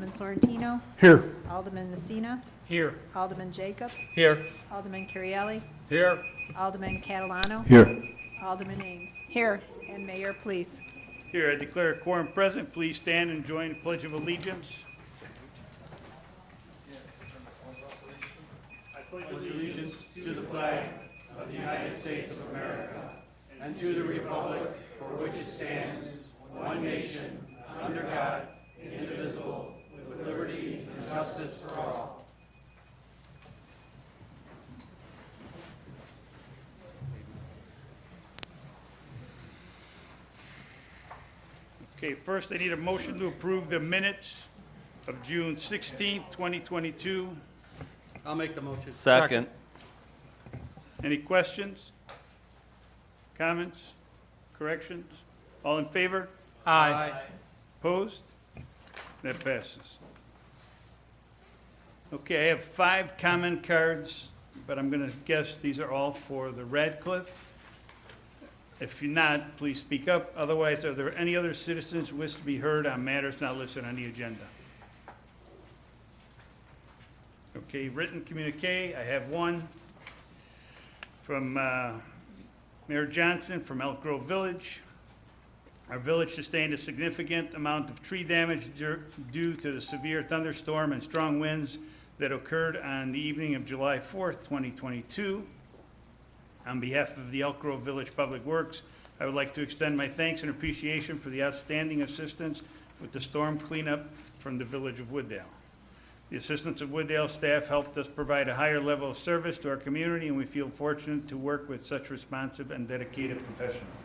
Alderman Sorrentino, Here. Alderman Messina, Here. Alderman Jacob, Here. Alderman Currielli, Here. Alderman Catalano, Here. Alderman Ames, Here. and Mayor, please. Here, I declare a quorum present. Please stand and join the Pledge of Allegiance. I pledge allegiance to the flag of the United States of America and to the republic for which it stands, one nation, under God, indivisible, with liberty and justice for all. Okay, first I need a motion to approve the minutes of June 16th, 2022. I'll make the motion. Second. Any questions? Comments? Corrections? All in favor? Aye. Opposed? That passes. Okay, I have 5 comment cards, but I'm going to guess these are all for the Radcliff. If you're not, please speak up. Otherwise, are there any other citizens who wish to be heard on matters not listed on the agenda? Okay, written communique, I have one from Mayor Johnson from Elk Grove Village. Our village sustained a significant amount of tree damage due to the severe thunderstorm and strong winds that occurred on the evening of July 4th, 2022. On behalf of the Elk Grove Village Public Works, I would like to extend my thanks and appreciation for the outstanding assistance with the storm cleanup from the Village of Wooddale. The assistance of Wooddale staff helped us provide a higher level of service to our community, and we feel fortunate to work with such responsive and dedicated professionals.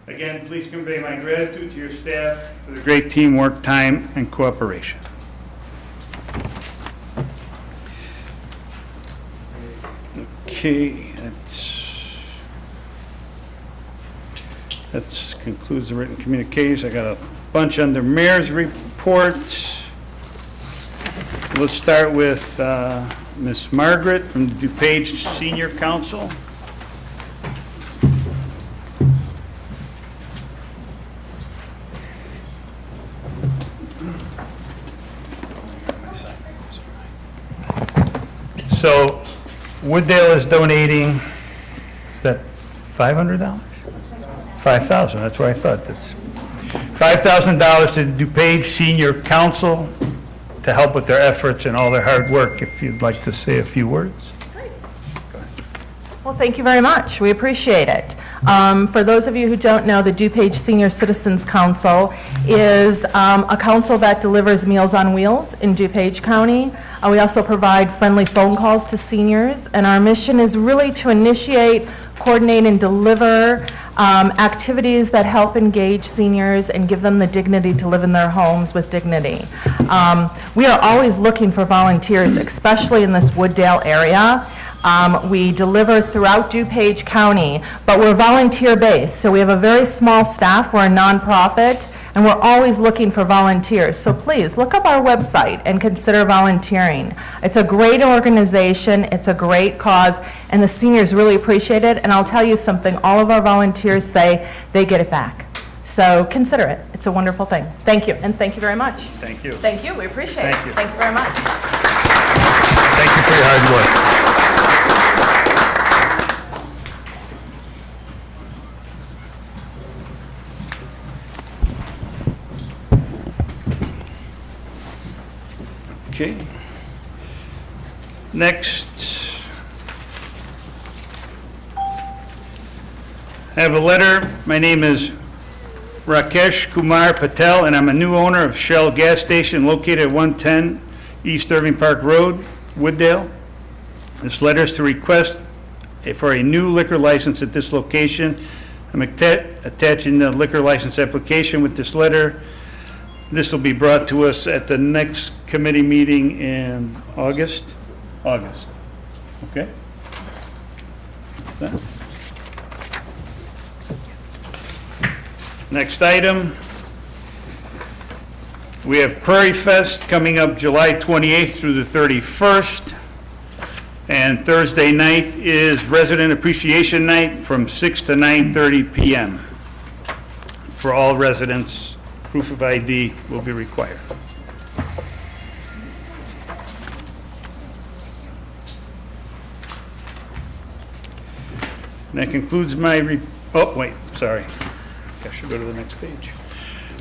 Again, please convey my gratitude to your staff for the great teamwork, time, and cooperation. Okay, that concludes the written communiques. I got a bunch under mayor's report. Let's start with Miss Margaret from the DuPage Senior Council. So Wooddale is donating, is that $500? 5,000, that's what I thought. That's $5,000 to the DuPage Senior Council to help with their efforts and all their hard work. If you'd like to say a few words. Well, thank you very much. We appreciate it. For those of you who don't know, the DuPage Senior Citizens Council is a council that delivers Meals on Wheels in DuPage County. We also provide friendly phone calls to seniors, and our mission is really to initiate, coordinate, and deliver activities that help engage seniors and give them the dignity to live in their homes with dignity. We are always looking for volunteers, especially in this Wooddale area. We deliver throughout DuPage County, but we're volunteer-based, so we have a very small staff. We're a nonprofit, and we're always looking for volunteers. So please, look up our website and consider volunteering. It's a great organization, it's a great cause, and the seniors really appreciate it. And I'll tell you something, all of our volunteers say they get it back. So consider it. It's a wonderful thing. Thank you, and thank you very much. Thank you. Thank you, we appreciate it. Thank you. Thank you very much. Thank you for your hard work. Okay. Next, I have a letter. My name is Rakesh Kumar Patel, and I'm a new owner of Shell Gas Station located at 110 East Irving Park Road, Wooddale. This letter is to request for a new liquor license at this location. I'm attaching the liquor license application with this letter. This will be brought to us at the next committee meeting in August. Okay? That's that. Next item, we have Prairie Fest coming up July 28th through the 31st. And Thursday night is Resident Appreciation Night from 6 to 9:30 p.m. For all residents, proof of ID will be required. That concludes my, oh, wait, sorry. I should go to the next page.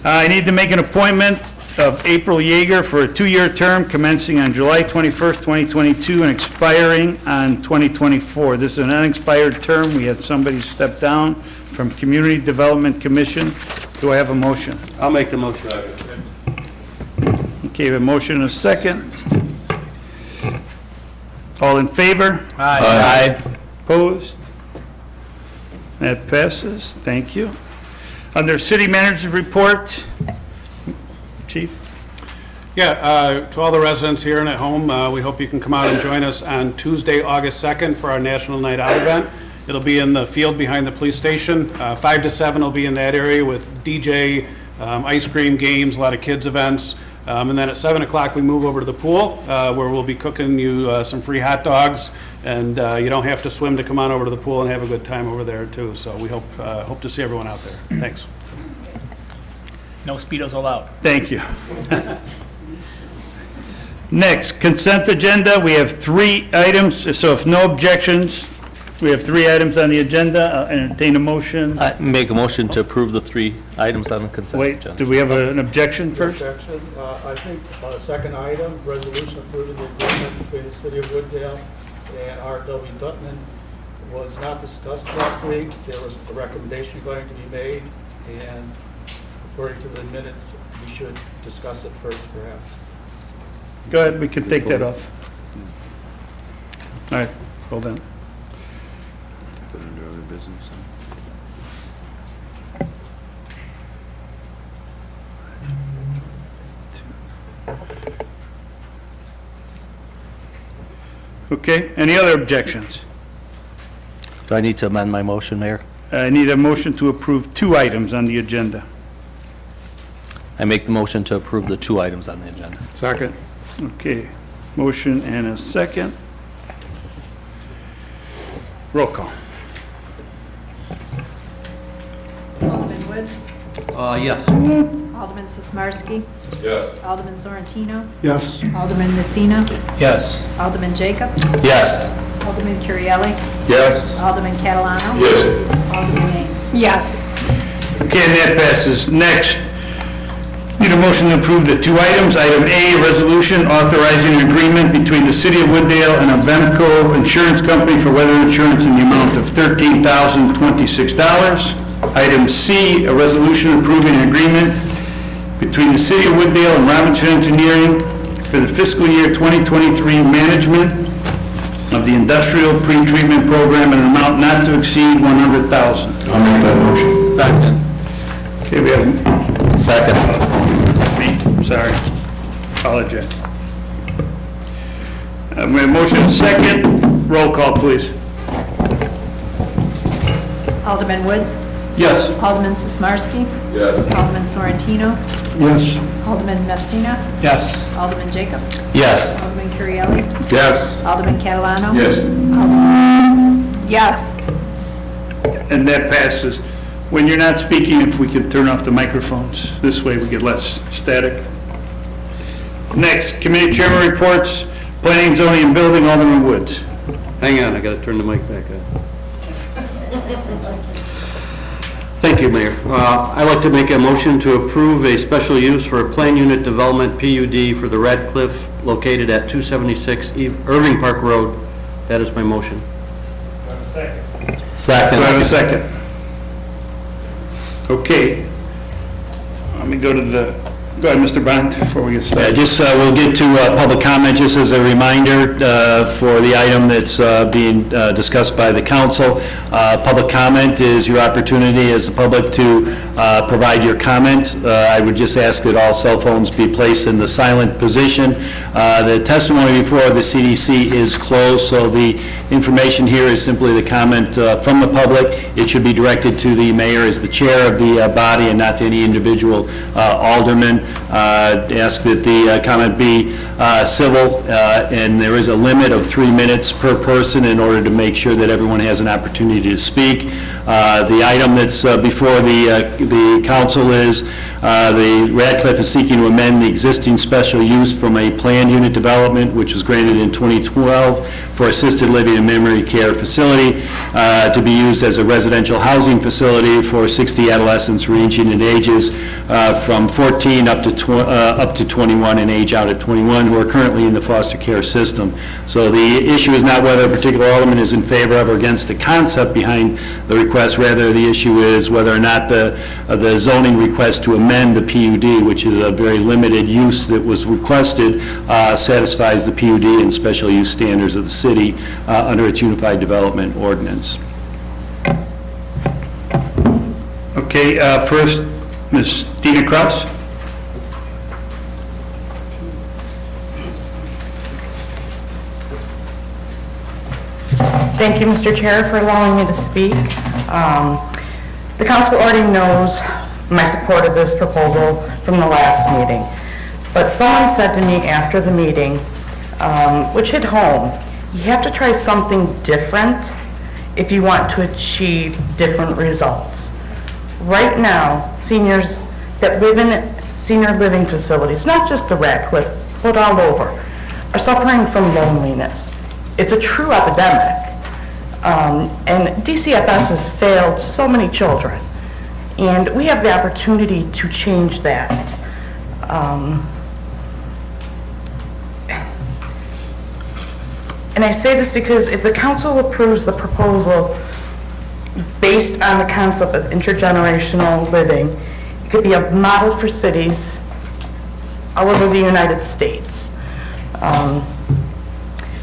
I need to make an appointment of April Yeager for a 2-year term commencing on July 21st, 2022 and expiring on 2024. This is an unexpired term. We had somebody step down from Community Development Commission. Do I have a motion? I'll make the motion. Okay, we have a motion and a second. All in favor? Aye. Opposed? That passes. Thank you. Under City Manager's Report, Chief? Yeah, to all the residents here and at home, we hope you can come out and join us on Tuesday, August 2nd for our National Night Out event. It'll be in the field behind the police station. 5 to 7 will be in that area with DJ, ice cream, games, a lot of kids events. And then at 7 o'clock, we move over to the pool, where we'll be cooking you some free hot dogs. And you don't have to swim to come on over to the pool and have a good time over there, too. So we hope to see everyone out there. Thanks. No Speedos allowed. Thank you. Next, consent agenda. We have 3 items, so if no objections, we have 3 items on the agenda. I'll entertain a motion. Make a motion to approve the 3 items on the consent Wait, agenda. do we have an objection first? Objection. I think second item, resolution approving the agreement between the City of Wooddale and R.W. Dutton was not discussed last week. There was a recommendation going to be made, and according to the minutes, we should discuss it first, perhaps. Go ahead, we can take that off. All right, hold on. Okay, any other objections? Do I need to amend my motion, Mayor? I need a motion to approve 2 items on the agenda. I make the motion to approve the 2 items on the agenda. Second. Okay, motion and a second. Roll call. Alderman Woods. Yes. Alderman Sismarski. Yes. Alderman Sorrentino. Yes. Alderman Messina. Yes. Alderman Jacob. Yes. Alderman Currielli. Yes. Alderman Catalano. Yes. Alderman Ames. Yes. Okay, and that passes. Next, need a motion to approve the 2 items. Item A, resolution authorizing an agreement between the City of Wooddale and Avemco Insurance Company for weather insurance in the amount of $13,026. Item C, a resolution approving an agreement between the City of Wooddale and Robinson Engineering for the fiscal year 2023 management of the industrial pretreatment program in an amount not to exceed $100,000. I'll make that motion. Second. Okay, we have Second. me, sorry, apologize. We have a motion and a second. Roll call, please. Alderman Woods. Yes. Alderman Sismarski. Yes. Alderman Sorrentino. Yes. Alderman Messina. Yes. Alderman Jacob. Yes. Alderman Currielli. Yes. Alderman Catalano. Yes. Yes. And that passes. When you're not speaking, if we could turn off the microphones, this way we get less static. Next, committee chairman reports, planning, zoning, and building, Alderman Woods. Hang on, I gotta turn the mic back on. Thank you, Mayor. I'd like to make a motion to approve a special use for a plan unit development PUD for the Radcliff located at 276 Irving Park Road. That is my motion. Second. Do I have a second? Okay. Let me go to go ahead, Mr. Bond, before we get started. We'll get to public comment, just as a reminder for the item that's being discussed by the council. Public comment is your opportunity as the public to provide your comment. I would just ask that all cell phones be placed in the silent position. The testimony before the CDC is closed, so the information here is simply the comment from the public. It should be directed to the mayor as the chair of the body and not to any individual alderman. Ask that the comment be civil, and there is a limit of 3 minutes per person in order to make sure that everyone has an opportunity to speak. The item that's before the council is the Radcliffe is seeking to amend the existing special use from a planned unit development, which was granted in 2012 for assisted living and memory care facility, to be used as a residential housing facility for 60 adolescents ranging in ages from 14 up to 21 and age out at 21 who are currently in the foster care system. So the issue is not whether a particular alderman is in favor of or against the concept behind the request, rather the issue is whether or not the zoning request to amend the PUD, which is a very limited use that was requested, satisfies the PUD and special use standards of the city under its Unified Development Ordinance. Okay, first, Ms. Dina Kraus. Thank you, Mr. Chair, for allowing me to speak. The council already knows my support of this proposal from the last meeting, but someone said to me after the meeting, which hit home, you have to try something different if you want to achieve different results. Right now, seniors that live in senior living facilities, not just the Radcliffe, but all over, are suffering from loneliness. It's a true epidemic. And DCFS has failed so many children, and we have the opportunity to change that. And I say this because if the council approves the proposal based on the concept of intergenerational living, it could be a model for cities all over the United States.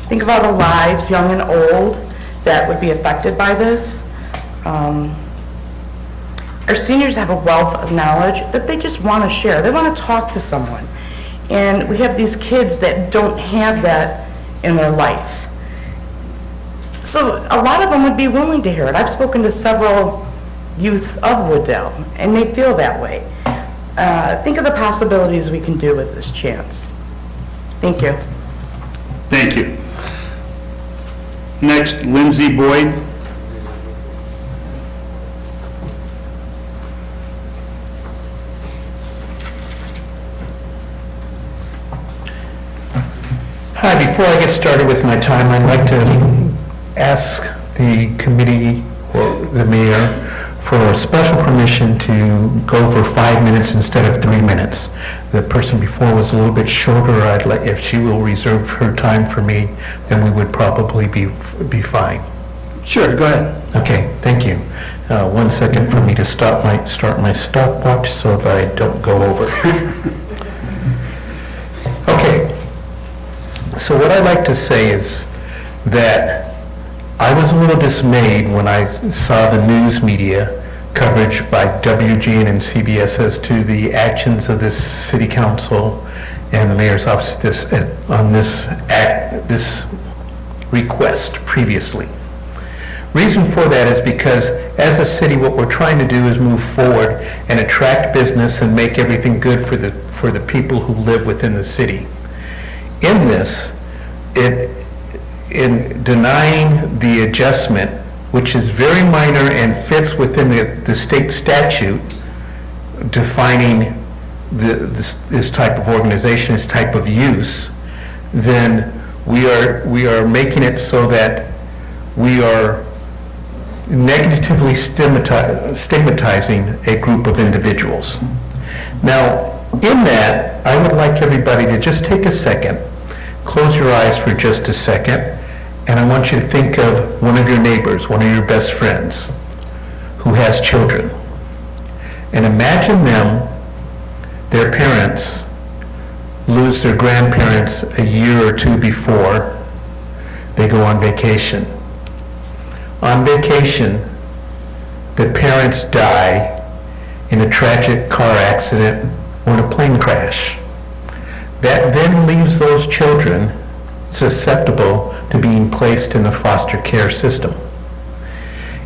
Think of all the lives, young and old, that would be affected by this. Our seniors have a wealth of knowledge that they just want to share. They want to talk to someone. And we have these kids that don't have that in their life. So a lot of them would be willing to hear it. I've spoken to several youth of Wooddale, and they feel that way. Think of the possibilities we can do with this chance. Thank you. Thank you. Next, Lindsay Boyd. Hi, before I get started with my time, I'd like to ask the committee or the mayor for a special permission to go for 5 minutes instead of 3 minutes. The person before was a little bit shorter. I'd like, if she will reserve her time for me, then we would probably be fine. Sure, go ahead. Okay, thank you. 1 second for me to start my stopwatch so that I don't go over. Okay. So what I'd like to say is that I was a little dismayed when I saw the news media coverage by WGN and CBS as to the actions of this city council and the mayor's office on this request previously. Reason for that is because as a city, what we're trying to do is move forward and attract business and make everything good for the people who live within the city. In this, in denying the adjustment, which is very minor and fits within the state statute defining this type of organization, this type of use, then we are making it so that we are negatively stigmatizing a group of individuals. Now, in that, I would like everybody to just take a second, close your eyes for just a second, and I want you to think of one of your neighbors, one of your best friends who has children. And imagine them, their parents, lose their grandparents a year or two before they go on vacation. On vacation, the parents die in a tragic car accident or in a plane crash. That then leaves those children susceptible to being placed in the foster care system.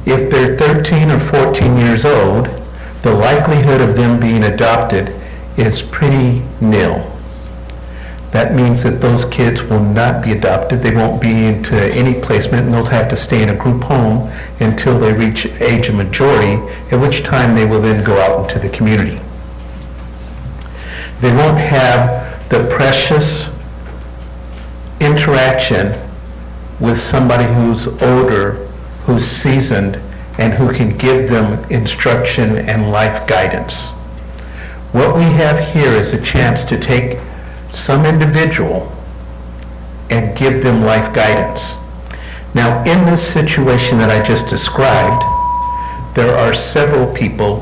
If they're 13 or 14 years old, the likelihood of them being adopted is pretty nil. That means that those kids will not be adopted, they won't be into any placement, and they'll have to stay in a group home until they reach age of majority, at which time they will then go out into the community. They won't have the precious interaction with somebody who's older, who's seasoned, and who can give them instruction and life guidance. What we have here is a chance to take some individual and give them life guidance. Now, in this situation that I just described, there are several people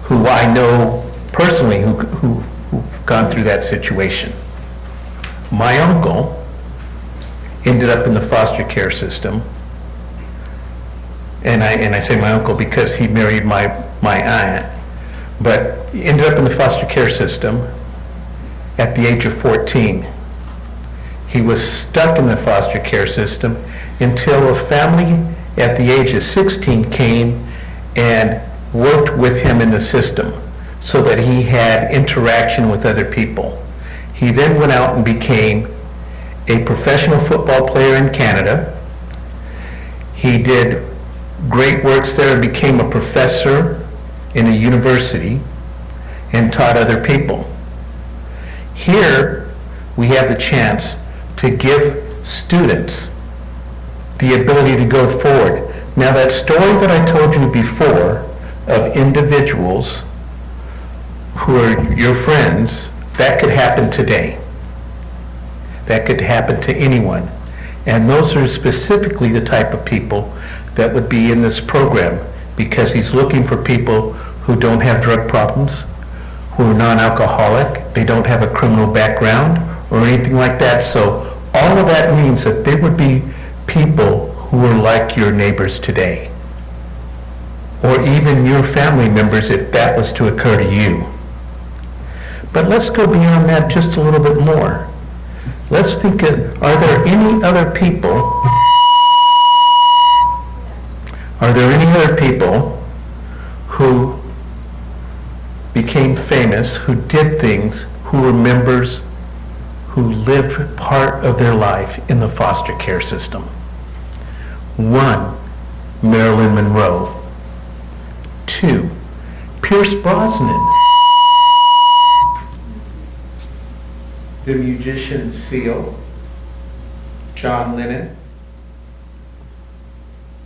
who I know personally who've gone through that situation. My uncle ended up in the foster care system, and I say my uncle because he married my aunt, but he ended up in the foster care system at the age of 14. He was stuck in the foster care system until a family at the age of 16 came and worked with him in the system so that he had interaction with other people. He then went out and became a professional football player in Canada. He did great works there and became a professor in a university and taught other people. Here, we have the chance to give students the ability to go forward. Now, that story that I told you before of individuals who are your friends, that could happen today. That could happen to anyone. And those are specifically the type of people that would be in this program, because he's looking for people who don't have drug problems, who are non-alcoholic, they don't have a criminal background or anything like that. So all of that means that there would be people who are like your neighbors today, or even your family members if that was to occur to you. But let's go beyond that just a little bit more. Let's think of, are there any other people who became famous, who did things, who were members, who lived part of their life in the foster care system? 1, Marilyn Monroe. 2, Pierce Brosnan. The musician Seal, John Lennon,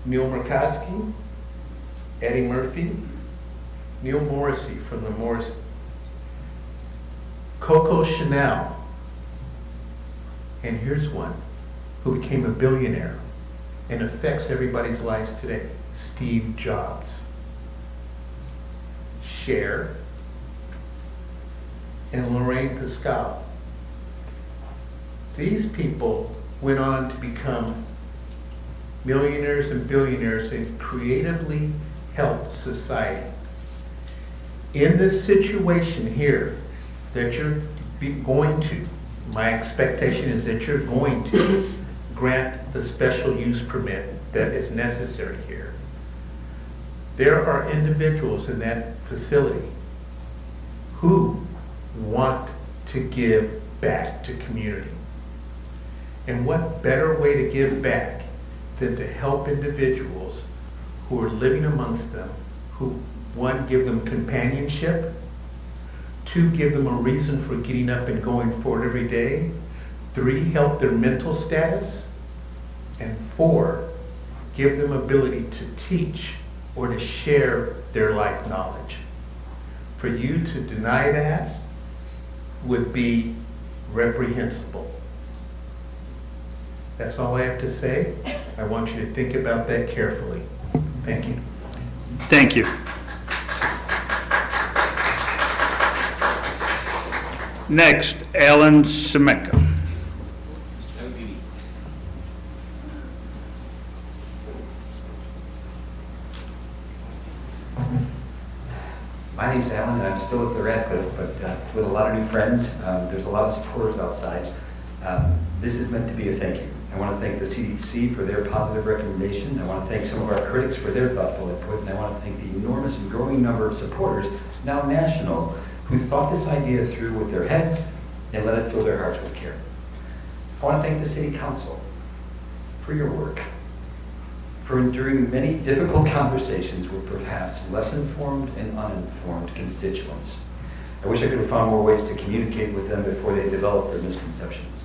Neil Murkowski, Eddie Murphy, Neil Morrissey from the Morrissey, Coco Chanel, and here's one who became a billionaire and affects everybody's lives today, Steve Jobs, Cher, and Lorraine Pascal. These people went on to become millionaires and billionaires and creatively helped society. In this situation here that you're going to, my expectation is that you're going to grant the special use permit that is necessary here. There are individuals in that facility who want to give back to community. And what better way to give back than to help individuals who are living amongst them, who, 1, give them companionship, 2, give them a reason for getting up and going forward every day, 3, help their mental status, and 4, give them ability to teach or to share their life knowledge. For you to deny that would be reprehensible. That's all I have to say. I want you to think about that carefully. Thank you. Thank you. Next, Alan Semeka. My name's Alan, and I'm still at the Radcliff, but with a lot of new friends. There's a lot of supporters outside. This is meant to be a thank you. I want to thank the CDC for their positive recommendation. I want to thank some of our critics for their thoughtful input, and I want to thank the enormous and growing number of supporters, now national, who thought this idea through with their heads and let it fill their hearts with care. I want to thank the City Council for your work, for enduring many difficult conversations with perhaps less informed and uninformed constituents. I wish I could have found more ways to communicate with them before they developed their misconceptions.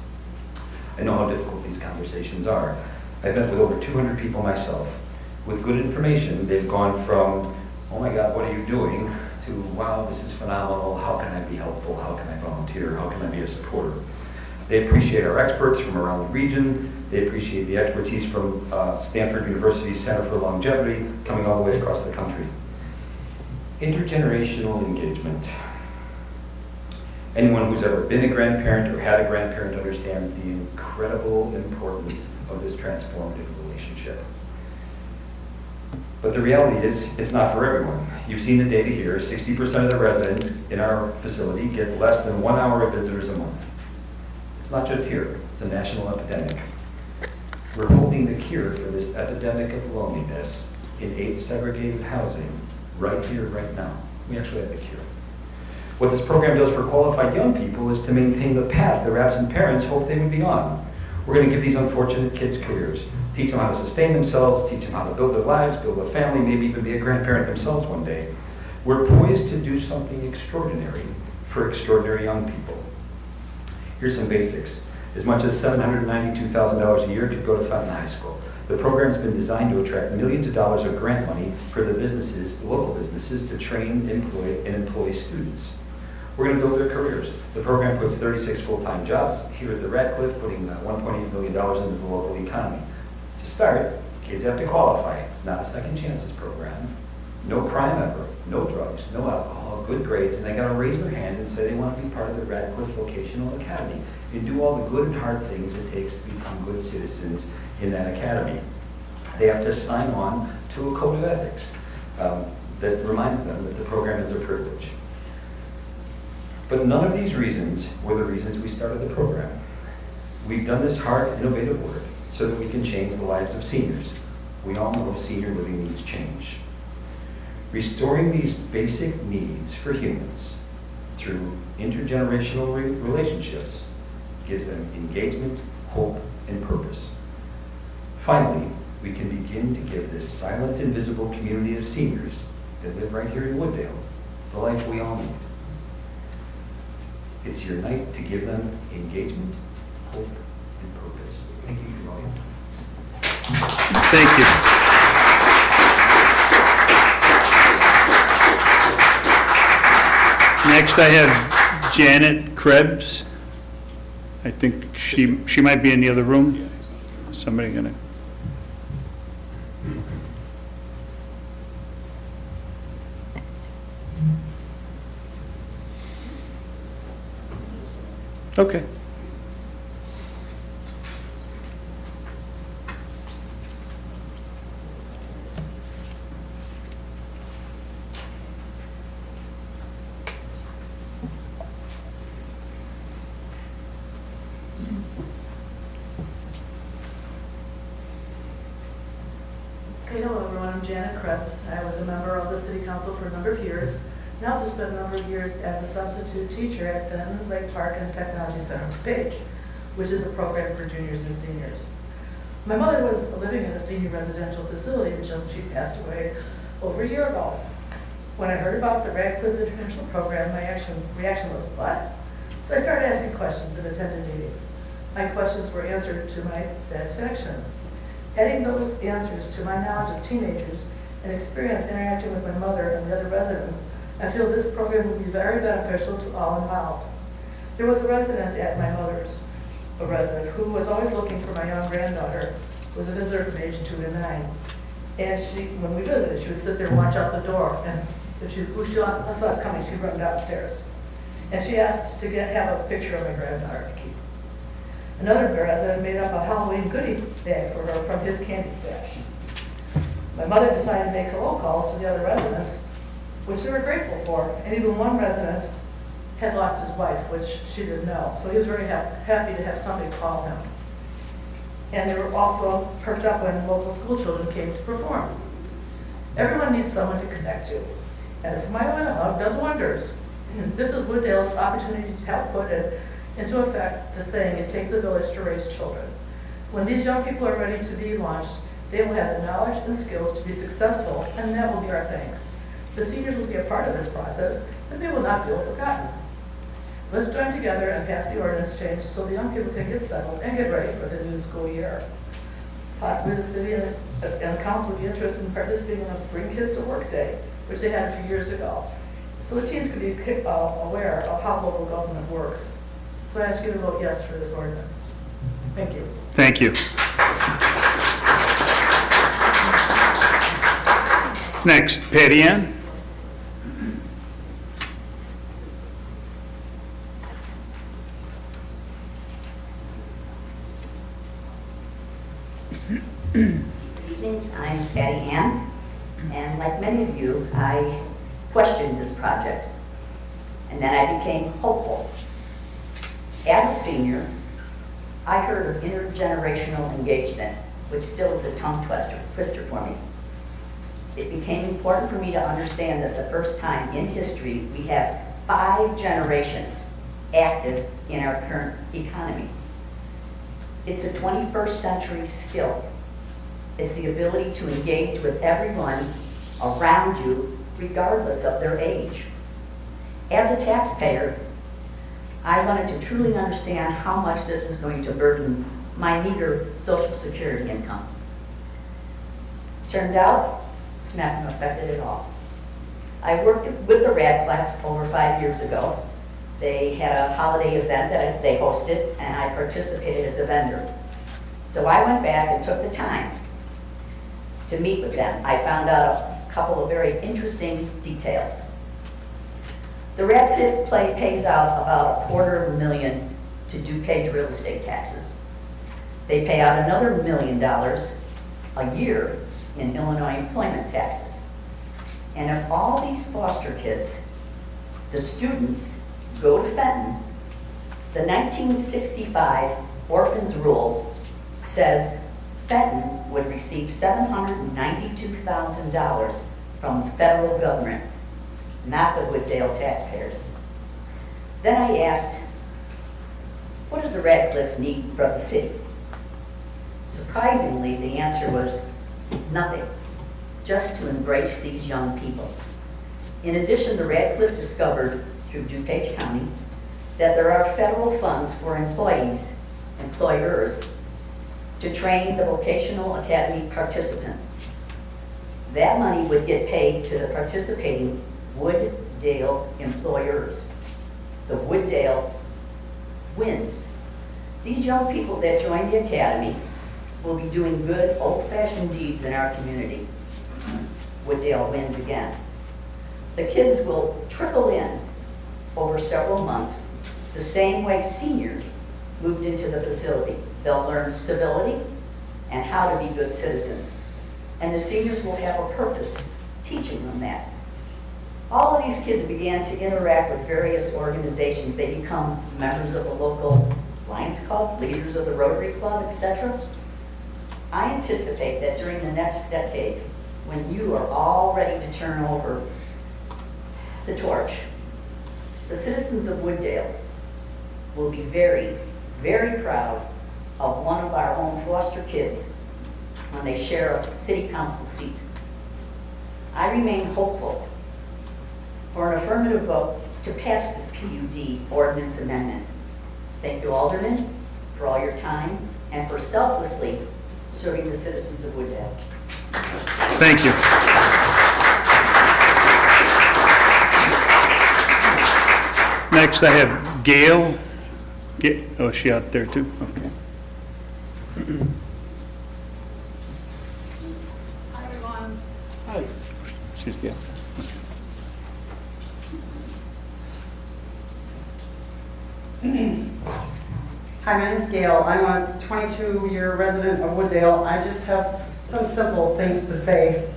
I know how difficult these conversations are. I've met with over 200 people myself. With good information, they've gone from, oh my God, what are you doing, to, wow, this is phenomenal, how can I be helpful, how can I volunteer, how can I be a supporter? They appreciate our experts from around the region. They appreciate the expertise from Stanford University's Center for Longevity coming all the way across the country. Intergenerational engagement. Anyone who's ever been a grandparent or had a grandparent understands the incredible importance of this transformative relationship. But the reality is, it's not for everyone. You've seen the data here. 60% of the residents in our facility get less than 1 hour of visitors a month. It's not just here, it's a national epidemic. We're holding the cure for this epidemic of loneliness in 8 segregated housing right here, right now. We actually have the cure. What this program does for qualified young people is to maintain the path their absent parents hoped they would be on. We're going to give these unfortunate kids careers, teach them how to sustain themselves, teach them how to build their lives, build a family, maybe even be a grandparent themselves one day. We're poised to do something extraordinary for extraordinary young people. Here's some basics. As much as $792,000 a year could go to Fountain High School. The program's been designed to attract millions of dollars of grant money for the businesses, local businesses, to train, employ students. We're going to build their careers. The program puts 36 full-time jobs here at the Radcliff, putting $1.8 million into the local economy. To start, kids have to qualify. It's not a second chances program. No crime ever, no drugs, no alcohol, good grades, and they got to raise their hand and say they want to be part of the Radcliff Vocational Academy and do all the good and hard things it takes to become good citizens in that academy. They have to sign on to a code of ethics that reminds them that the program is a privilege. But none of these reasons were the reasons we started the program. We've done this hard, innovative work so that we can change the lives of seniors. We all know senior living needs change. Restoring these basic needs for humans through intergenerational relationships gives them engagement, hope, and purpose. Finally, we can begin to give this silent, invisible community of seniors that live right here in Wooddale the life we all need. It's your night to give them engagement, hope, and purpose. Thank you for all your time. Thank you. Next, I have Janet Krebs. I think she might be in the other room. Somebody gonna? Okay. Okay, hello everyone, I'm Janet Krebs. I was a member of the City Council for a number of years, and I also spent a number of years as a substitute teacher at Fenton Lake Park and Technology Center for Page, which is a program for juniors and seniors. My mother was living in a senior residential facility until she passed away over a year ago. When I heard about the Radcliff International Program, my reaction was, what? So I started asking questions and attended meetings. My questions were answered to my satisfaction. Adding those answers to my knowledge of teenagers and experience interacting with my mother and the other residents, I feel this program will be very beneficial to all involved. There was a resident at my mother's, a resident who was always looking for my young granddaughter, who was a visitor from age 2 to 9. And when we visited, she would sit there and watch out the door, and if she saw us coming, she'd run downstairs. And she asked to have a picture of my granddaughter to keep. Another resident made up a Halloween goodie bag for her from his candy stash. My mother decided to make hello calls to the other residents, which they were grateful for, and even one resident had lost his wife, which she didn't know, so he was very happy to have somebody call him. And they were also perked up when local school children came to perform. Everyone needs someone to connect to, and a smile and a hug does wonders. This is Wooddale's opportunity to help put into effect the saying, "It takes a village to raise children." When these young people are ready to be launched, they will have the knowledge and skills to be successful, and that will be our thanks. The seniors will be a part of this process, but they will not feel forgotten. Let's join together and pass the ordinance change so the young people can get settled and get ready for the new school year. Possibly the city and council will be interested in participating in a Bring Kids to Work Day, which they had a few years ago. So the teens could be aware of how local government works. So I ask you to vote yes for this ordinance. Thank you. Thank you. Next, Patty Ann. Good evening, I'm Patty Ann, and like many of you, I questioned this project, and then I became hopeful. As a senior, I heard of intergenerational engagement, which still is a tongue twister for me. It became important for me to understand that the first time in history we have 5 generations active in our current economy. It's a 21st century skill. It's the ability to engage with everyone around you, regardless of their age. As a taxpayer, I wanted to truly understand how much this was going to burden my meager Social Security income. Turned out, it's not going to affect it at all. I worked with the Radcliff over 5 years ago. They had a holiday event that they hosted, and I participated as a vendor. So I went back and took the time to meet with them. I found out a couple of very interesting details. The Radcliff pays out about $250,000 to DuPage real estate taxes. They pay out another $1 million a year in Illinois employment taxes. And if all these foster kids, the students, go to Fenton, the 1965 Orphans Rule says Fenton would receive $792,000 from the federal government, not the Wooddale taxpayers. Then I asked, what does the Radcliff need from the city? Surprisingly, the answer was nothing, just to embrace these young people. In addition, the Radcliff discovered through DuPage County that there are federal funds for employers, to train the vocational academy participants. That money would get paid to the participating Wooddale employers. The Wooddale wins. These young people that join the academy will be doing good old-fashioned deeds in our community. Wooddale wins again. The kids will trickle in over several months, the same way seniors moved into the facility. They'll learn civility and how to be good citizens. And the seniors will have a purpose teaching them that. All of these kids began to interact with various organizations. They become members of the local Lions Club, leaders of the Rotary Club, etc. I anticipate that during the next decade, when you are all ready to turn over the torch, the citizens of Wooddale will be very, very proud of one of our own foster kids when they share a city council seat. I remain hopeful for an affirmative vote to pass this PUD ordinance amendment. Thank you, Alderman, for all your time and for selflessly serving the citizens of Wooddale. Thank you. Next, I have Gail. Oh, is she out there too? Okay. Hi, everyone. Hi. She's Gail. Hi, my name's Gail. I'm a 22-year resident of Wooddale. I just have some simple things to say.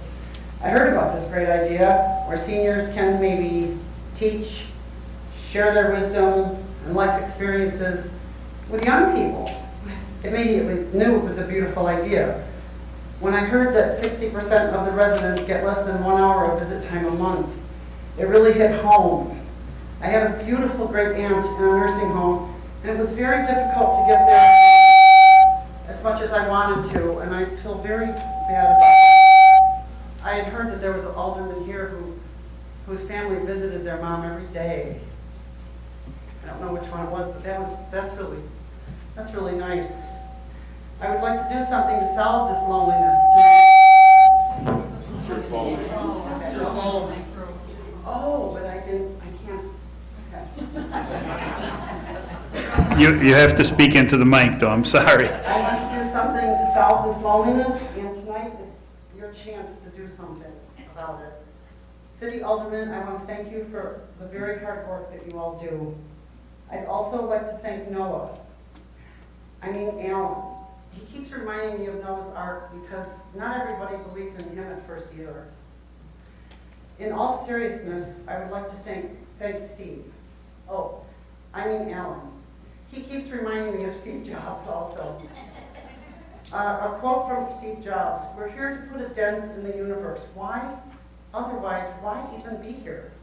I heard about this great idea where seniors can maybe teach, share their wisdom and life experiences with young people. I immediately knew it was a beautiful idea. When I heard that 60% of the residents get less than 1 hour of visit time a month, it really hit home. I had a beautiful great aunt in a nursing home And it was very difficult to get there as much as I wanted to, and I feel very bad about it. I had heard that there was an alderman here whose family visited their mom every day. I don't know which one it was, but that's really nice. I would like to do something to solve this loneliness Oh, but I can't. Okay. You have to speak into the mic, though, I'm sorry. I want to do something to solve this loneliness, and tonight it's your chance to do something about it. City Alderman, I want to thank you for the very hard work that you all do. I'd also like to thank Alan. He keeps reminding me of Noah's Ark because not everybody believed in him at first either. In all seriousness, I would like to thank Steve. Alan. He keeps reminding me of Steve Jobs also. A quote from Steve Jobs, "We're here to put a dent in the universe. Why? Otherwise, why even be here?"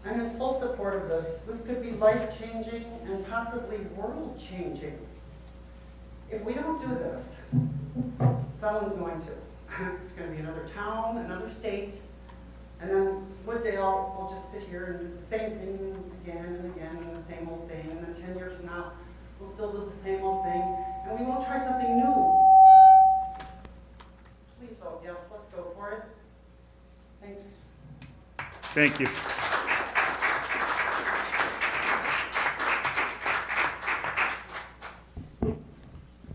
I'm in full support of this. This could be life-changing and possibly world-changing. If we don't do this, someone's going to. It's going to be another town, another state, and then Wooddale will just sit here and do the same thing again and again and the same old thing, and then 10 years from now, we'll still do the same old thing, and we won't try something new. Please vote yes. Let's go for it. Thanks. Thank you.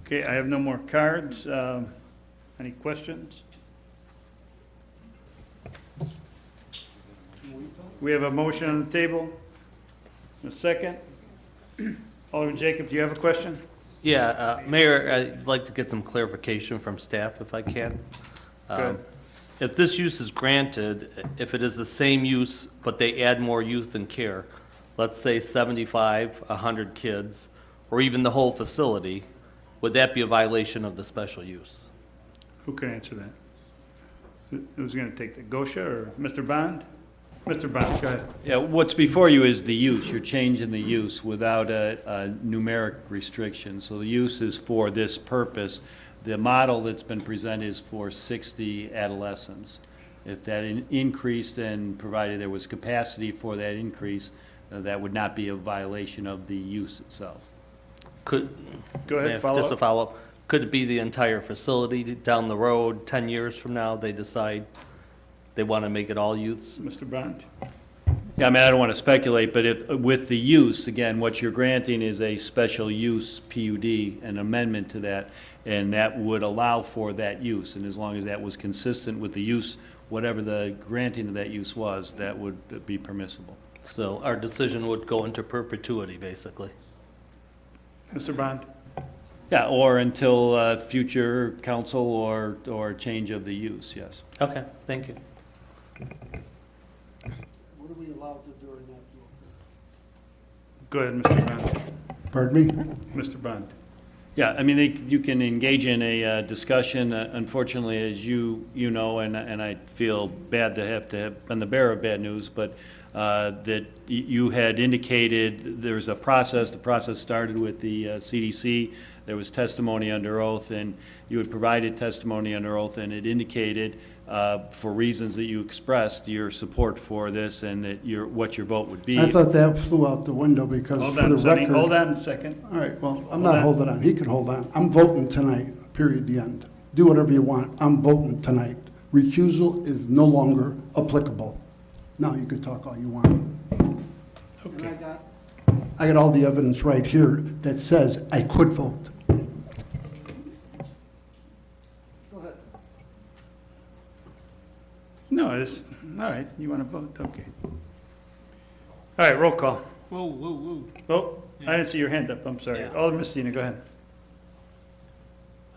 Okay, I have no more cards. Any questions? We have a motion on the table. A second. Alderman Jacob, do you have a question? Yeah, Mayor, I'd like to get some clarification from staff if I can. Good. If this use is granted, if it is the same use, but they add more youth and care, let's say 75, 100 kids, or even the whole facility, would that be a violation of the special use? Who can answer that? Who's going to take the Gosha or Mr. Bond? Mr. Bond, go ahead. Yeah, what's before you is the use. You're changing the use without a numeric restriction. So the use is for this purpose. The model that's been presented is for 60 adolescents. If that increased and provided there was capacity for that increase, that would not be a violation of the use itself. Go ahead, follow Just a up. follow-up. Could it be the entire facility down the road, 10 years from now, they decide they want to make it all youths? Mr. Bond? Yeah, I mean, I don't want to speculate, but with the use, again, what you're granting is a special use PUD, an amendment to that, and that would allow for that use. And as long as that was consistent with the use, whatever the granting of that use was, that would be permissible. So our decision would go into perpetuity, basically. Mr. Bond? Yeah, or until future council or change of the use, yes. Okay, thank you. What are we allowed to do during that? Go ahead, Mr. Bond. Pardon me? Mr. Bond. Yeah, I mean, you can engage in a discussion. Unfortunately, as you know, and I feel bad to have been the bearer of bad news, but that you had indicated there's a process. The process started with the CDC. There was testimony under oath, and you had provided testimony under oath, and it indicated, for reasons that you expressed, your support for this and that what your vote would be. I thought that flew out the window because Hold for on, the Sonny. record. Hold on a second. All right, well, I'm Hold not on. holding on. He can hold on. I'm voting tonight, period, the end. Do whatever you want. I'm voting tonight. Recusal is no longer applicable. Now you can talk all you want. And Okay. I got all the evidence right here that says I could vote. Go ahead. No, it's, all right, you want to vote, okay. All right, roll call. Whoa, whoa, whoa. Oh, I didn't see your hand up, I'm sorry. Yeah. Alderman Messina, go ahead.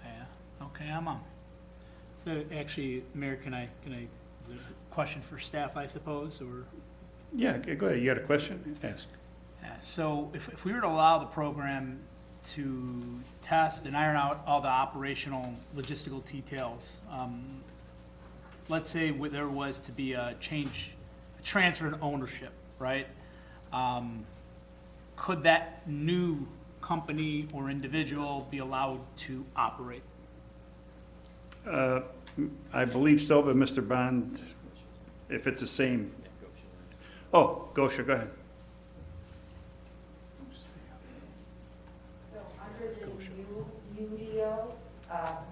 Yeah, okay, I'm on. So actually, Mayor, is there a question for staff, I suppose, or? Yeah, okay, go ahead, you got a question? Ask. Yeah, so if we were to allow the program to test and iron out all the operational logistical details, let's say there was to be a transfer in ownership, right? could that new company or individual be allowed to operate? I believe so, but Mr. Bond, if it's the same. Oh, Gosha, go ahead. So under the new UDO,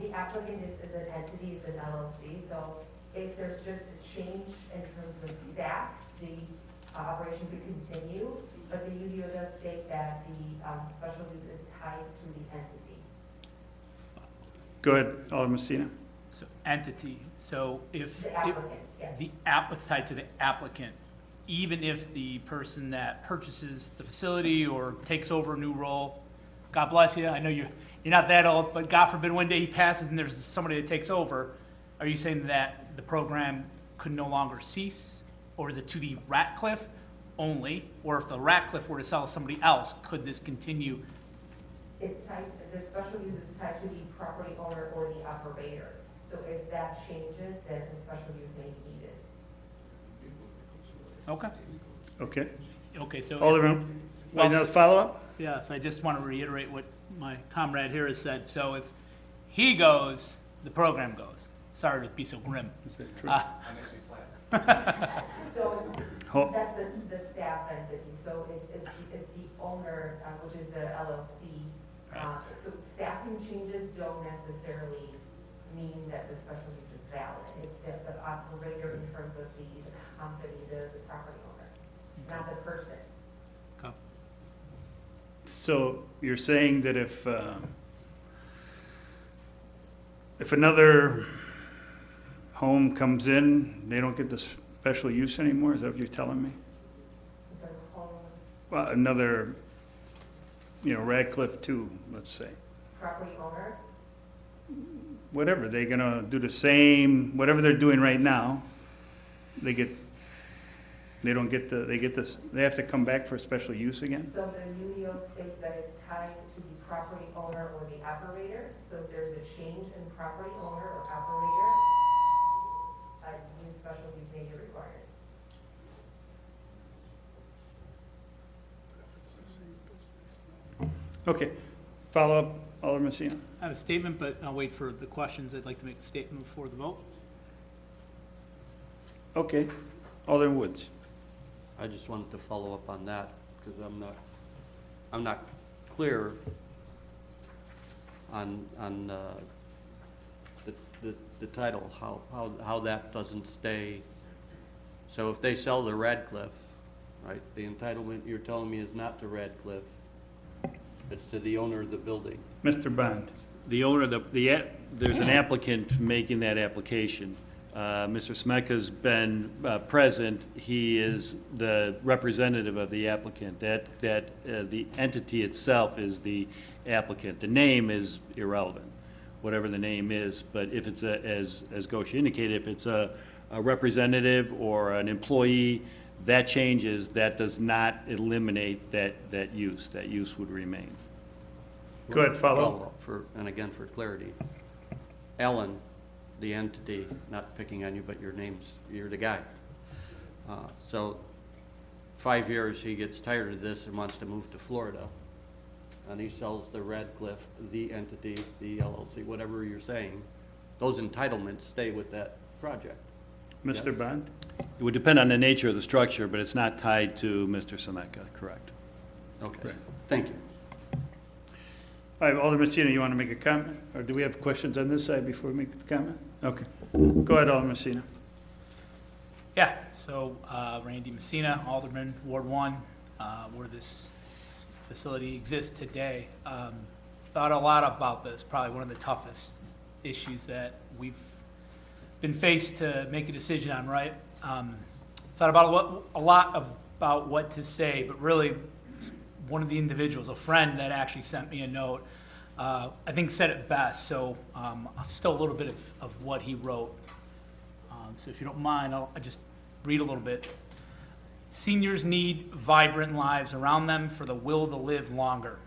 the applicant is an entity, it's an LLC, so if there's just a change in terms of staff, the operation could continue, but the UDO does state that the special use is tied to the entity. Go ahead, Alderman Messina. So entity, so if. The applicant, yes. It's tied to the applicant, even if the person that purchases the facility or takes over a new role, God bless you, I know you're not that old, but God forbid one day he passes and there's somebody that takes over, are you saying that the program could no longer cease? Or is it to the Radcliff only? Or if the Radcliff were to sell to somebody else, could this continue? It's tied, the special use is tied to the property owner or the operator. So if that changes, then the special use may be needed. Okay. Okay. Okay, so. Alderman, Well, another follow-up? Yes, I just want to reiterate what my comrade here has said. So if he goes, the program goes. Sorry to be so grim. Is that true? So Ho- that's the staff entity, so it's the owner, which is the LLC. So staffing changes don't necessarily mean that the special use is valid. It's the operator in terms of the company, the property owner, not the person. Okay. So you're saying that if another home comes in, they don't get the special use anymore? Is that what you're telling me? Is there a home Well, another, Radcliff 2, let's say. property owner? Whatever, they're gonna do the same, whatever they're doing right now, they have to come back for special use again? So the UDO states that it's tied to the property owner or the operator. So if there's a change in property owner or operator, a new special use may be required. Okay, follow-up, Alderman Messina. I have a statement, but I'll wait for the questions. I'd like to make a statement before the vote. Okay, Alderman Woods. I just wanted to follow up on that, because I'm not clear on the title, how that doesn't stay. So if they sell the Radcliff, right, the entitlement you're telling me is not to Radcliff, it's to the owner of the building. Mr. Bond. The owner, there's an applicant making that application. Mr. Smeka's been present. He is the representative of the applicant. The entity itself is the applicant. The name is irrelevant, whatever the name is. But if it's as Gosha indicated, if it's a representative or an employee, that changes. That does not eliminate that use. That use would remain. Go ahead, follow. And again, for clarity, Alan, the entity, not picking on you, but you're the guy. So 5 years, he gets tired of this and wants to move to Florida, and he sells the Radcliff, the entity, the LLC, whatever you're saying, those entitlements stay with that project. Mr. Yes. Bond? It would depend on the nature of the structure, but it's not tied to Mr. Smeka, correct? Okay, thank you. All right, Alderman Messina, you want to make a comment? Or do we have questions on this side before we make the comment? Okay. Go ahead, Alderman Messina. Yeah, so Randy Messina, Alderman, Ward 1, where this facility exists today. Thought a lot about this, probably one of the toughest issues that we've been faced to make a decision on, right? Thought about a lot about what to say, but really one of the individuals, a friend that actually sent me a note, I think said it best, so still a little bit of what he wrote. So if you don't mind, I'll just read a little bit. Seniors need vibrant lives around them for the will to live longer.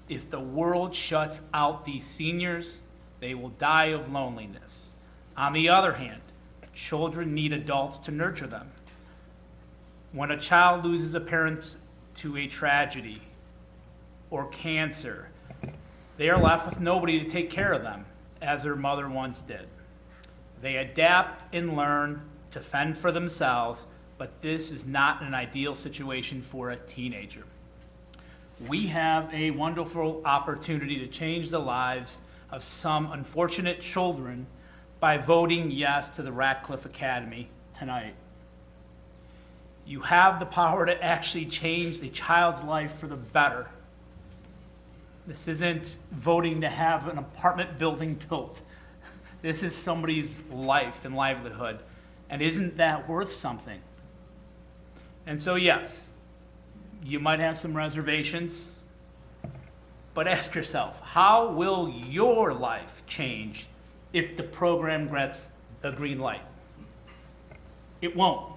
If the world shuts out these seniors, they will die of loneliness. On the other hand, children need adults to nurture them. When a child loses a parent to a tragedy, or cancer, they are left with nobody to take care of them, as their mother once did. They adapt and learn to fend for themselves, but this is not an ideal situation for a teenager. We have a wonderful opportunity to change the lives of some unfortunate children by voting yes to the Radcliffe Academy tonight. You have the power to actually change the child's life for the better. This isn't voting to have an apartment building built. This is somebody's life and livelihood. And isn't that worth something? And so, yes, you might have some reservations, but ask yourself, how will your life change if the program gets the green light? It won't.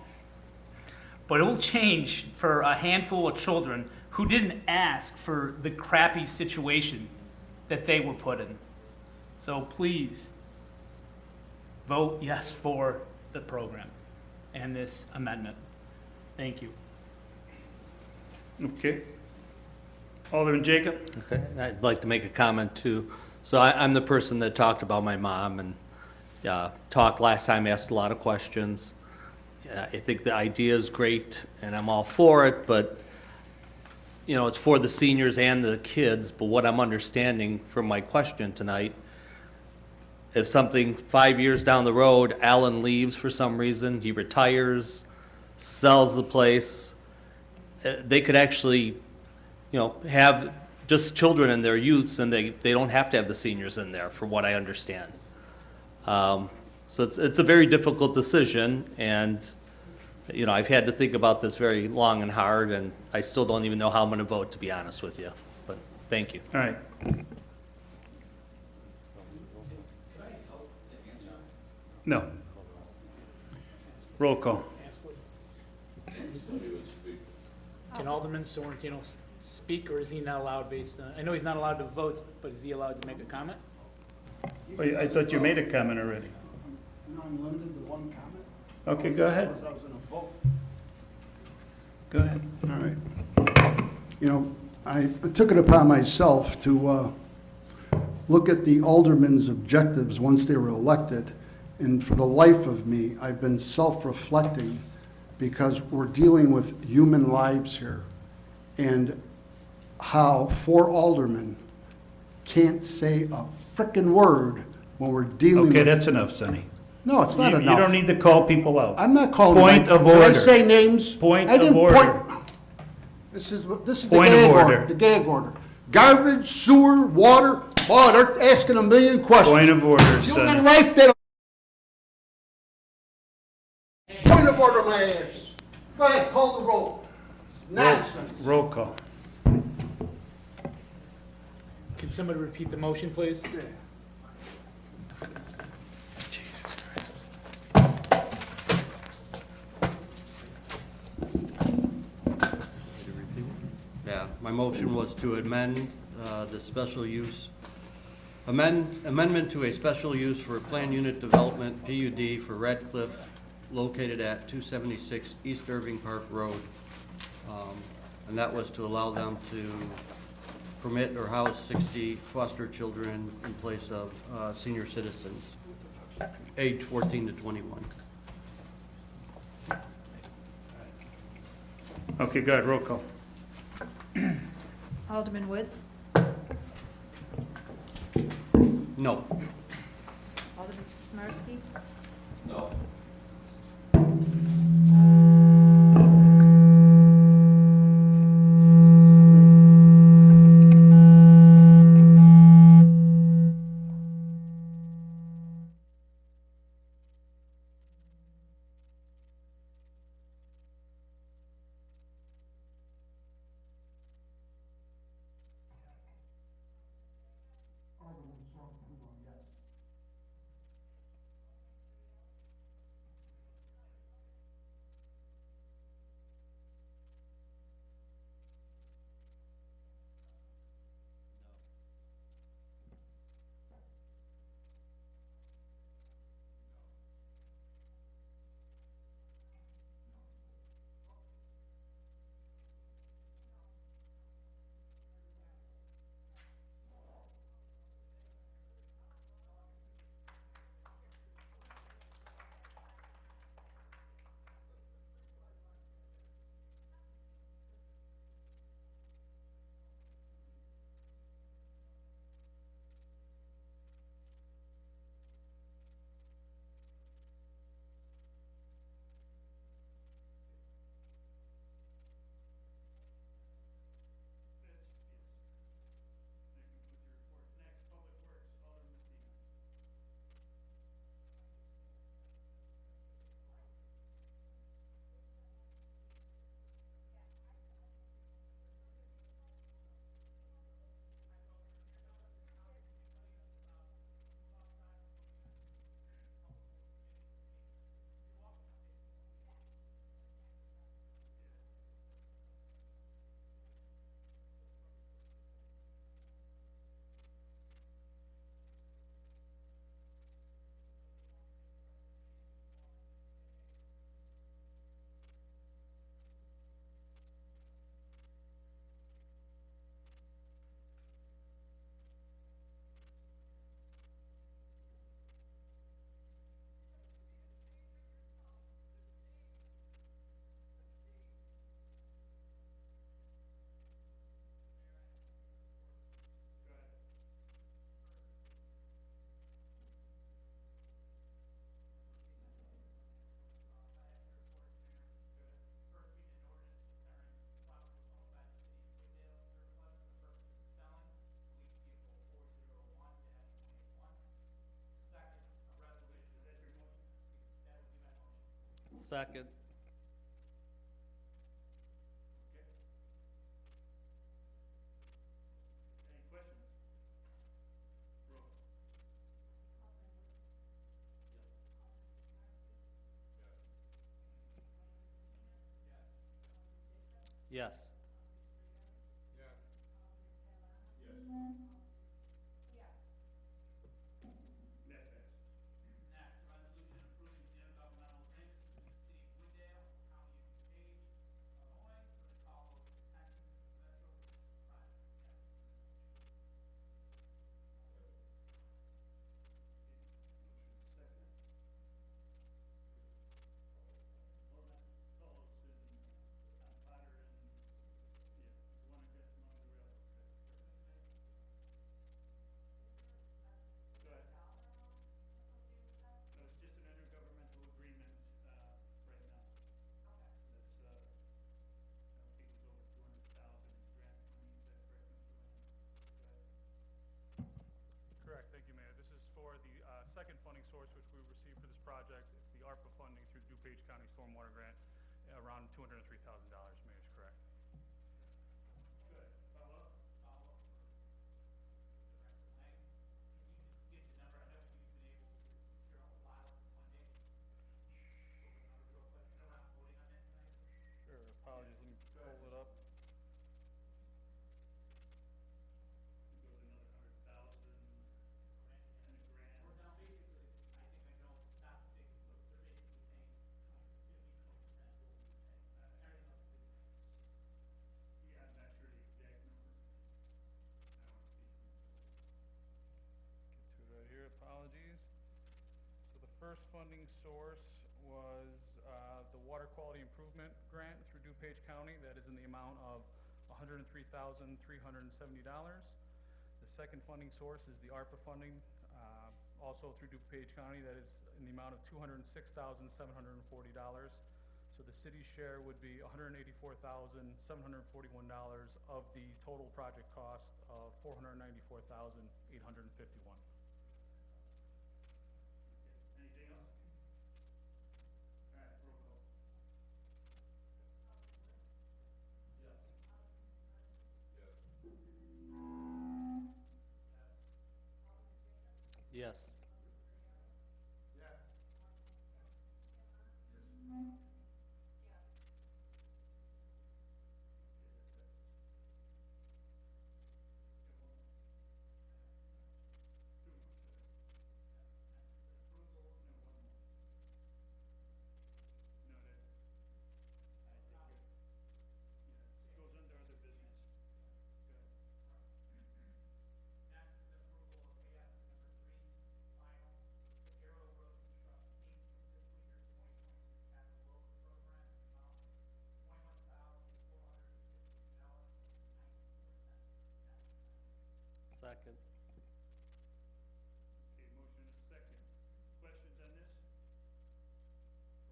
But it will change for a handful of children who didn't ask for the crappy situation that they were put in. So please, vote yes for the program and this amendment. Thank you. Okay. Alderman Jacob? Okay, I'd like to make a comment too. So I'm the person that talked about my mom and talked last time, asked a lot of questions. I think the idea is great and I'm all for it, but you know, it's for the seniors and the kids, but what I'm understanding from my question tonight, if something 5 years down the road, Alan leaves for some reason, he retires, sells the place, they could actually, you know, have just children and their youths, and they don't have to have the seniors in there, from what I understand. So it's a very difficult decision, and you know, I've had to think about this very long and hard, and I still don't even know how I'm going to vote, to be honest with you. But thank you. All right. No. Roll call. Can Alderman Sorrentino speak, or is he not allowed based on, I know he's not allowed to vote, but is he allowed to make a comment? Wait, I thought you made a comment already. No, I'm limited to one comment. Okay, go ahead. Because I was in a vote. Go ahead. All right. You know, I took it upon myself to look at the aldermen's objectives once they were elected, and for the life of me, I've been self-reflecting because we're dealing with human lives here, and how 4 aldermen can't say a frickin' word when we're dealing with... Okay, that's enough, Sonny. No, it's not enough. You don't need to call people out. I'm not calling... Point of Did order. I say names? Point I of didn't order. This is the Point of gag order. order. The gag order. Garbage, sewer, water. Oh, they're asking a million questions. Point of order, Human Sonny. life, they don't... Point of order, my ass. Go ahead, call the roll. Nonsense. Roll call. Can somebody repeat the motion, please? Yeah, my motion was to amend the special use, amendment to a special use for a planned unit development, PUD, for Radcliffe, located at 276 East Irving Park Road. And that was to allow them to permit or house 60 foster children in place of senior citizens, age 14 to 21. Okay, go ahead, roll call. Alderman Woods? No. Alderman Sismarski? No. Second. Okay. Any questions? Roll. Yes. Yes. That passes. Next, a resolution approving the intergovernmental agreement between the city of Wooddale and the county of DuPage, Illinois, for the Call of Detention Metro Project. Motion second. Hold on, Phillips and Potter and, yeah, one of the railroad. Go ahead. No, it's just an intergovernmental agreement, right now. Okay. That's, I think it was over 200,000 grant money, is that correct, Mr. Lane? Go ahead. Correct, thank you, Mayor. This is for the second funding source which we received for this project. It's the ARPA funding through DuPage County Stormwater Grant, around $203,000, Mayor, is correct. Good. Follow up? Follow up for Director Lang. Can you just give the number? I know we've been able to secure a lot of funding. Go over the number real quick. I know we're not voting on that tonight. Sure, apologies, let me pull it up. It goes another 100,000 and a grant. We're now basically, I think I know, not the figure, but they're basically paying 50, 20% what we pay. Everything else is. Yeah, I'm not sure the exact number. I don't want to speak. Get to it right here, apologies. So the first funding source was the Water Quality Improvement Grant through DuPage County. That is in the amount of $103,370. The second funding source is the ARPA funding, also through DuPage County. That is in the amount of $206,740. So the city's share would be $184,741 of the total project cost of $494,851. Anything else? All right, roll call. Yes. Yes. Yes. Two more. Approval, no, one more. No, that, I think, yeah, it goes under other business. Good. Next is approval of AF number 3, final, Arrow Road Construction Inc. for fiscal year 2022 capital road program, amount of $21,450.90. Second. Okay, motion is second. Questions on this?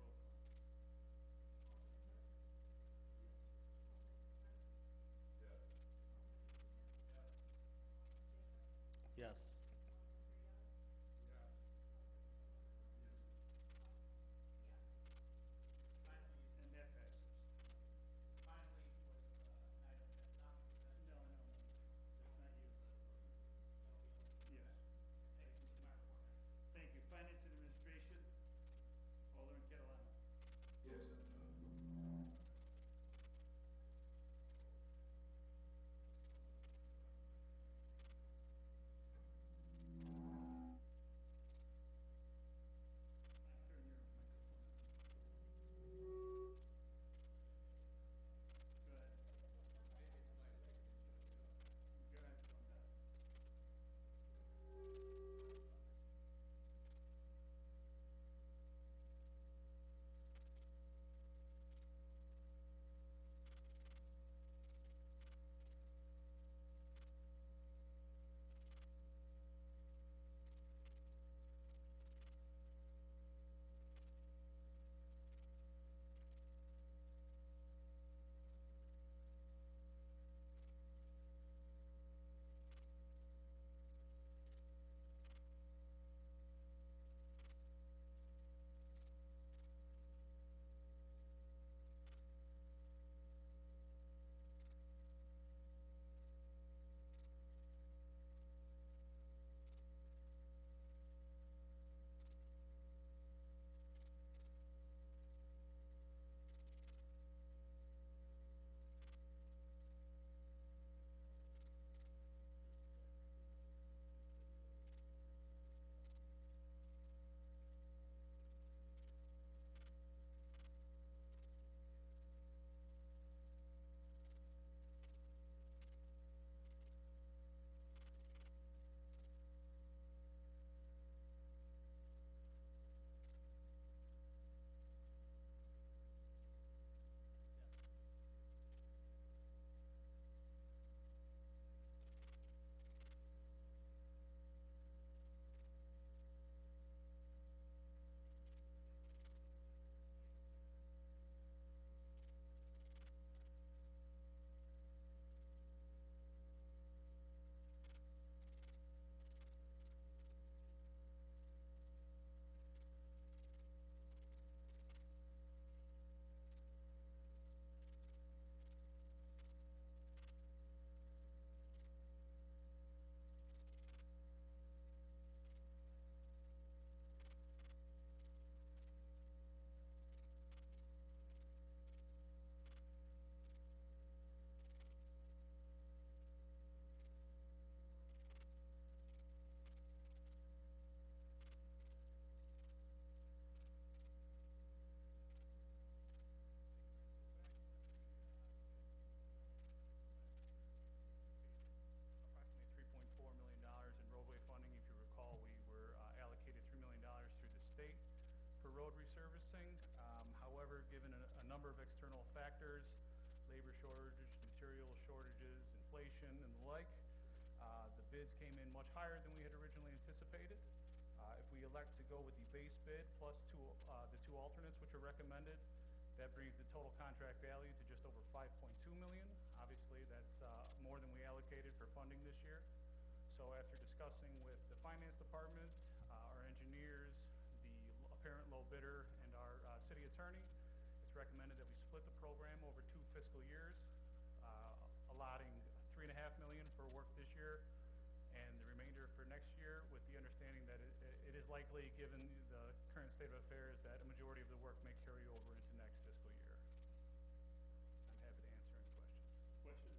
Roll call. Yes. Finally, And that passes. finally was an item that's not presented. No, that's not you. Yes. Thank you, Mr. Mayor. Thank you. Finance and Administration, Alderman Catalano. Yes. number of external factors, labor shortage, material shortages, inflation, and the like. The bids came in much higher than we had originally anticipated. If we elect to go with the base bid plus the two alternates which are recommended, that brings the total contract value to just over $5.2 million. Obviously, that's more than we allocated for funding this year. So after discussing with the finance department, our engineers, the apparent low bidder, and our city attorney, it's recommended that we split the program over 2 fiscal years, allotting $3.5 million for work this year and the remainder for next year, with the understanding that it is likely, given the current state of affairs, that a majority of the work may carry over into next fiscal year. I'm happy to answer any questions. Questions?